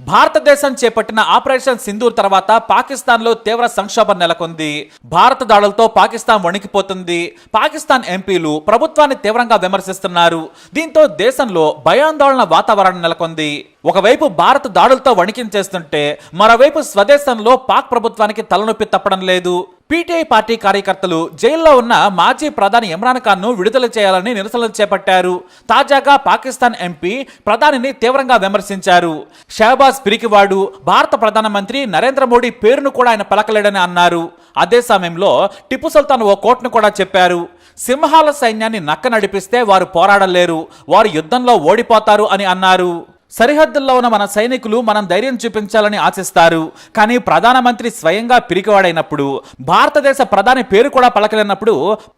భారతదేశం చేపట్టిన ఆపరేషన్ సింధూర్ తర్వాత పాకిస్తాన్ లో తీవ్ర సంక్షోభం నెలకొంది. భారత దాడులతో పాకిస్తాన్ వణికిపోతుంది. పాకిస్తాన్ ఎంపీలు ప్రభుత్వాన్ని తీవ్రంగా విమర్శిస్తున్నారు. దీంతో దేశంలో భయాందోళన వాతావరణం నెలకొంది. ఒకవైపు భారత్ దాడులతో వణికించేస్తుంటే మరోవైపు స్వదేశంలో పాక్ ప్రభుత్వానికి తలనొప్పి తప్పడం లేదు. పీటీఐ పార్టీ కార్యకర్తలు జైల్లో ఉన్న మాజీ ప్రధాని ఇమ్రాన్ ఖాన్ ను విడుదల చేయాలని నిరసనలు చేపట్టారు. తాజాగా పాకిస్తాన్ ఎంపీ ప్రధానిని తీవ్రంగా విమర్శించారు. షహబాజ్ పిరికివాడు, భారత ప్రధానమంత్రి నరేంద్ర మోడీ పేరును కూడా ఆయన పలకలేడని అన్నారు. అదే సమయంలో టిప్పు సుల్తాన్ ఓ కోట్ను కూడా చెప్పారు. సింహాల సైన్యాన్ని నక్క నడిపిస్తే వారు పోరాడలేరు, వారు యుద్ధంలో ఓడిపోతారు అని అన్నారు. సరిహద్దుల్లో ఉన్న మన సైనికులు మనం ధైర్యం చూపించాలని ఆశిస్తారు. కానీ ప్రధానమంత్రి స్వయంగా పిరికివాడైనప్పుడు, భారతదేశ ప్రధాని పేరు కూడా పలకలేనప్పుడు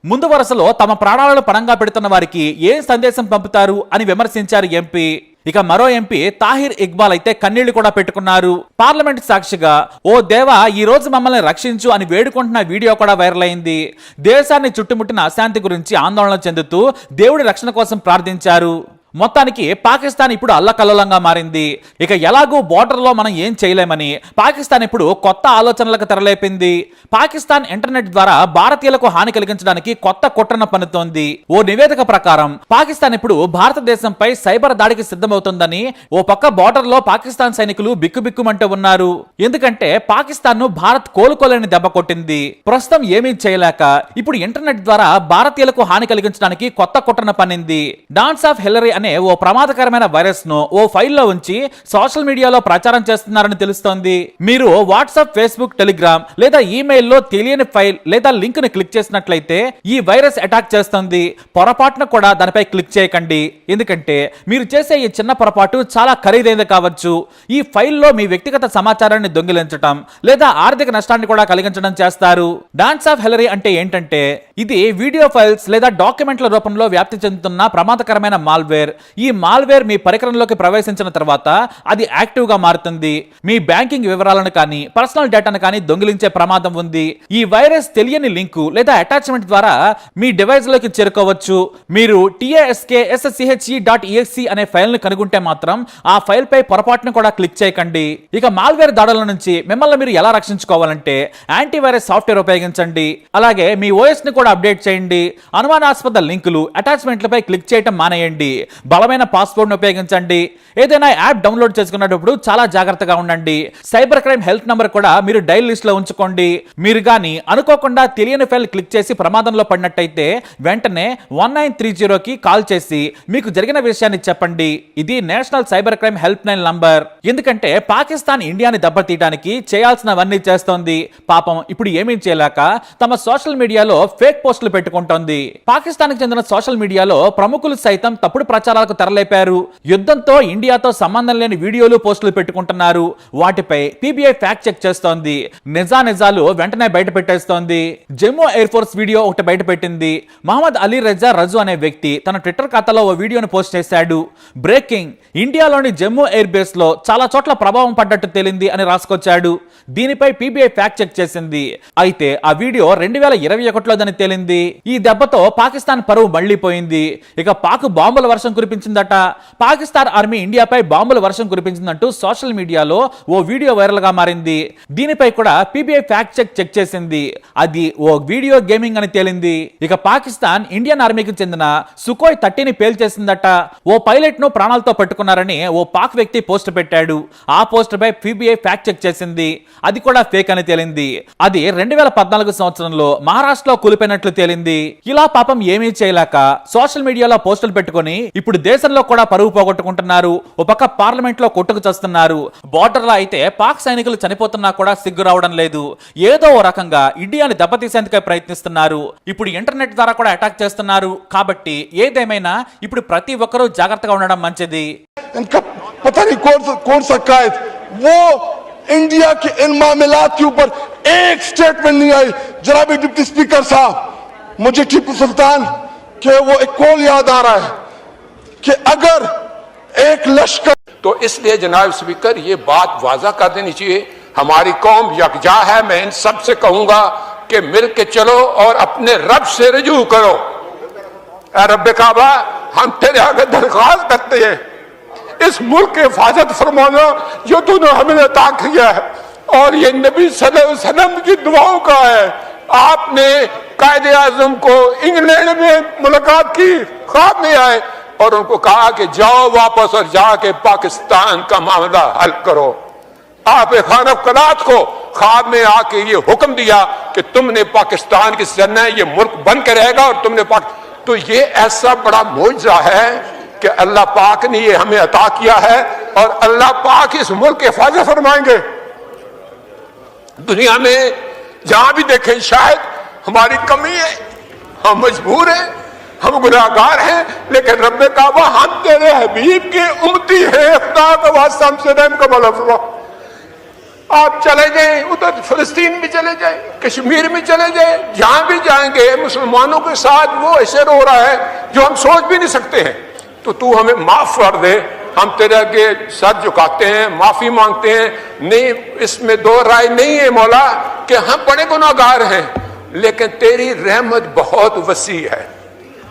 ముందు వరుసలో తమ ప్రాణాలను పణంగా పెడుతున్న వారికి ఏం సందేశం పంపుతారు అని విమర్శించారు ఎంపీ. ఇక మరో ఎంపీ తాహిర్ ఇక్బాల్ అయితే కన్నీళ్లు కూడా పెట్టుకున్నారు. పార్లమెంట్ సాక్షిగా ఓ దేవా ఈ రోజు మమ్మల్ని రక్షించు అని వేడుకుంటున్న వీడియో కూడా వైరల్ అయింది. దేశాన్ని చుట్టుముట్టిన అశాంతి గురించి ఆందోళన చెందుతూ దేవుడి రక్షణ కోసం ప్రార్థించారు. మొత్తానికి పాకిస్తాన్ ఇప్పుడు అల్లకల్లోలంగా మారింది. ఇక ఎలాగూ బోర్డర్లో మనం ఏం చేయలేమని పాకిస్తాన్ ఇప్పుడు కొత్త ఆలోచనలకు తెరలేపింది. పాకిస్తాన్ ఇంటర్నెట్ ద్వారా భారతీయులకు హాని కలిగించడానికి కొత్త కుట్రను పన్నుతోంది. ఓ నివేదిక ప్రకారం పాకిస్తాన్ ఇప్పుడు భారతదేశంపై సైబర్ దాడికి సిద్ధమవుతుందని ఓ పక్క బోర్డర్లో పాకిస్తాన్ సైనికులు బిక్కుబిక్కుమంటూ ఉన్నారు. ఎందుకంటే పాకిస్తాన్ ను భారత్ కోలుకోలేని దెబ్బ కొట్టింది. ప్రస్తుతం ఏమీ చేయలేక ఇప్పుడు ఇంటర్నెట్ ద్వారా భారతీయులకు హాని కలిగించడానికి కొత్త కుట్రను పన్నింది. డాన్స్ ఆఫ్ హిల్లరీ అనే ఓ ప్రమాదకరమైన వైరస్ ను ఓ ఫైల్లో ఉంచి సోషల్ మీడియాలో ప్రచారం చేస్తున్నారని తెలుస్తోంది. మీరు వాట్సాప్, ఫేస్బుక్, టెలిగ్రామ్ లేదా ఈమెయిల్లో తెలియని ఫైల్ లేదా లింక్ ని క్లిక్ చేసినట్లయితే ఈ వైరస్ అటాక్ చేస్తుంది. పొరపాటున కూడా దానిపై క్లిక్ చేయకండి. ఎందుకంటే మీరు చేసే ఈ చిన్న పొరపాటు చాలా ఖరీదైనది కావచ్చు. ఈ ఫైల్లో మీ వ్యక్తిగత సమాచారాన్ని దొంగిలించడం లేదా ఆర్థిక నష్టాన్ని కూడా కలిగించడం చేస్తారు. డాన్స్ ఆఫ్ హిల్లరీ అంటే ఏంటంటే ఇది వీడియో ఫైల్స్ లేదా డాక్యుమెంట్ల రూపంలో వ్యాప్తి చెందుతున్న ప్రమాదకరమైన మాల్వేర్. ఈ మాల్వేర్ మీ పరికరంలోకి ప్రవేశించిన తర్వాత అది యాక్టివ్ గా మారుతుంది. మీ బ్యాంకింగ్ వివరాలను కానీ పర్సనల్ డేటాను కానీ దొంగిలించే ప్రమాదం ఉంది. ఈ వైరస్ తెలియని లింకు లేదా అటాచ్మెంట్ ద్వారా మీ డివైస్ లోకి చేరుకోవచ్చు. మీరు taskschc.exe అనే ఫైల్ ను కనుగొంటే మాత్రం ఆ ఫైల్ పై పొరపాటును కూడా క్లిక్ చేయకండి. ఇక మాల్వేర్ దాడుల నుంచి మిమ్మల్ని మీరు ఎలా రక్షించుకోవాలంటే యాంటీవైరస్ సాఫ్ట్వేర్ ఉపయోగించండి. అలాగే మీ ఓఎస్ ని కూడా అప్డేట్ చేయండి. అనుమానాస్పద లింకులు, అటాచ్మెంట్లపై క్లిక్ చేయడం మానేయండి. బలమైన పాస్వర్డ్ ను ఉపయోగించండి. ఏదైనా యాప్ డౌన్లోడ్ చేసుకున్నప్పుడు చాలా జాగ్రత్తగా ఉండండి. సైబర్ క్రైమ్ హెల్ప్ నంబర్ కూడా మీరు డైల్ లిస్ట్ లో ఉంచుకోండి. మీరు గాని అనుకోకుండా తెలియని ఫైల్ క్లిక్ చేసి ప్రమాదంలో పడినట్టయితే వెంటనే 1930కి కాల్ చేసి మీకు జరిగిన విషయాన్ని చెప్పండి. ఇది national cyber crime help line number. ఎందుకంటే పాకిస్తాన్ ఇండియాని దెబ్బతీయడానికి చేయాల్సినవన్నీ చేస్తోంది. పాపం ఇప్పుడు ఏమీ చేయలేక తమ సోషల్ మీడియాలో ఫేక్ పోస్టులు పెట్టుకుంటోంది. పాకిస్తాన్ కి చెందిన సోషల్ మీడియాలో ప్రముఖులు సైతం తప్పుడు ప్రచారాలకు తెరలేపారు. యుద్ధంతో ఇండియాతో సంబంధం లేని వీడియోలు, పోస్టులు పెట్టుకుంటున్నారు. వాటిపై పీబీఐ ఫ్యాక్ట్ చెక్ చేస్తోంది. నిజాలు వెంటనే బయట పెట్టేస్తోంది. జమ్మూ ఎయిర్ ఫోర్స్ వీడియో ఒకటి బయట పెట్టింది. మహమ్మద్ అలీ రెజా రజు అనే వ్యక్తి తన ట్విట్టర్ ఖాతాలో ఓ వీడియోను పోస్ట్ చేశాడు. బ్రేకింగ్, ఇండియాలోని జమ్మూ ఎయిర్ బేస్ లో చాలా చోట్ల ప్రభావం పడ్డట్టు తేలింది అని రాసుకొచ్చాడు. దీనిపై పీబీఐ ఫ్యాక్ట్ చెక్ చేసింది. అయితే ఆ వీడియో 2021లోదని తేలింది. ఈ దెబ్బతో పాకిస్తాన్ పరువు మళ్లీపోయింది. ఇక పాక్ బాంబుల వర్షం కురిపించిందట. పాకిస్తాన్ ఆర్మీ ఇండియాపై బాంబుల వర్షం కురిపించిందంటూ సోషల్ మీడియాలో ఓ వీడియో వైరల్ గా మారింది. దీనిపై కూడా పీబీఐ ఫ్యాక్ట్ చెక్ చేసింది. అది ఓ వీడియో గేమింగ్ అని తేలింది. ఇక పాకిస్తాన్ ఇండియన్ ఆర్మీకి చెందిన సుఖోయ్ 30ని పేల్చేసిందట. ఓ పైలట్ ను ప్రాణాలతో పట్టుకున్నారని ఓ పాక్ వ్యక్తి పోస్ట్ పెట్టాడు. ఆ పోస్ట్ పై పీబీఐ ఫ్యాక్ట్ చెక్ చేసింది. అది కూడా ఫేక్ అని తేలింది. అది 2014 సంవత్సరంలో మహారాష్ట్రలో కూలిపోయినట్లు తేలింది. ఇలా పాపం ఏమీ చేయలేక సోషల్ మీడియాలో పోస్టులు పెట్టుకుని ఇప్పుడు దేశంలో కూడా పరువు పోగొట్టుకుంటున్నారు. ఒక పక్క పార్లమెంట్ లో కొట్టుకు చేస్తున్నారు. బోర్డర్ లో అయితే పాక్ సైనికులు చనిపోతున్నా కూడా సిగ్గు రావడం లేదు. ఏదో ఓ రకంగా ఇండియాని దెబ్బతీసేందుకే ప్రయత్నిస్తున్నారు. ఇప్పుడు ఇంటర్నెట్ ద్వారా కూడా అటాక్ చేస్తున్నారు. కాబట్టి ఏదేమైనా ఇప్పుడు ప్రతి ఒక్కరూ జాగ్రత్తగా ఉండడం మంచిది. इंडिया के इन मामलात के ऊपर एक स्टेटमेंट नहीं आई. जनाब डिप्टी स्पीकर साहब, मुझे टिप्पू सुल्तान के वो एक कॉल याद आ रहा है कि अगर एक लश्कर, तो इसलिए जनाब स्पीकर ये बात वाज़ा कर देनी चाहिए, हमारी कौम यकजा है. मैं इन सब से कहूंगा कि मिल के चलो और अपने रब से रजू करो. रब काबा, हम तेरे आगे दरख्वास्त करते हैं इस मुल्क की हिफाजत फरमाना जो तूने हमें अता किया है, और ये नबी सल्लल्लाहु अलैहि वसल्लम की दुआओं का है। आपने कायदे आजम को इंग्लैंड में मुलाकात की, ख्वाब में आए और उनको कहा कि जाओ वापस और जाके पाकिस्तान का मामला हल करो। आप खान कलात को ख्वाब में आके ये हुक्म दिया कि तुमने पाकिस्तान की सरना ये मुल्क बन के रहेगा और तुमने तो ये ऐसा बड़ा मौजज़ा है कि अल्लाह पाक ने ये हमें अता किया है और अल्लाह पाक इस मुल्क की हिफाजत फरमाएंगे। दुनिया में जहां भी देखें शायद हमारी कमी है, हम मजबूर हैं, हम गुनाहगार हैं, लेकिन रब्बे काबा हम तेरे हबीब के उम्मती हैं, खुदा का वास्ता हमसे रहम का मौला फरमा। आप चले जाएं उधर फिलिस्तीन में चले जाएं, कश्मीर में चले जाएं, जहां भी जाएंगे मुसलमानों के साथ वो ऐसे रो रहा है जो हम सोच भी नहीं सकते हैं। तो तू हमें माफ कर दे, हम तेरे आगे सर झुकाते हैं, माफी मांगते हैं। नहीं, इसमें दो राय नहीं है मौला कि हम बड़े गुनाहगार हैं, लेकिन तेरी रहमत बहुत वसी है,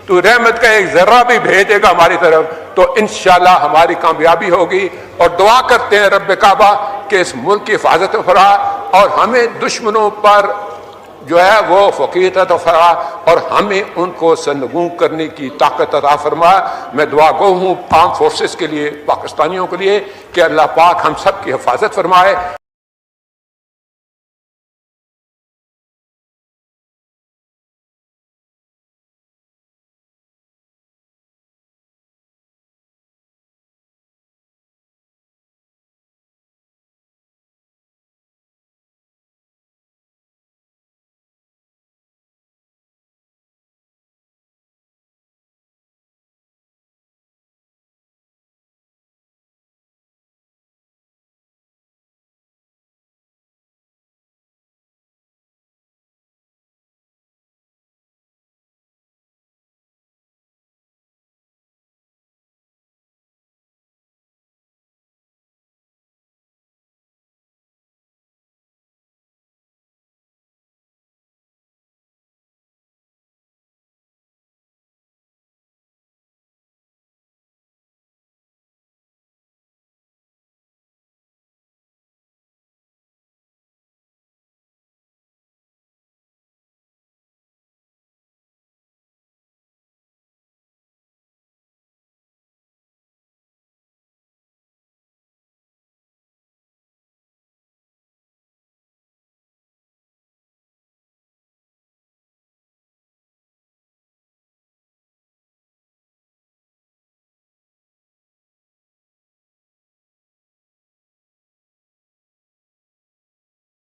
तू रहमत का एक जर्रा भी भेजेगा हमारी तरफ तो इंशाल्लाह हमारी कामयाबी होगी। और दुआ करते हैं रब्बे काबा कि इस मुल्क की हिफाजत फरमा और हमें दुश्मनों पर जो है वो फकीर अता फरमा और हमें उनको सरनगू करने की ताकत अता फरमा। मैं दुआ गो हूँ आर्म फोर्सेस के लिए, पाकिस्तानियों के लिए कि अल्लाह पाक हम सब की हिफाजत फरमाए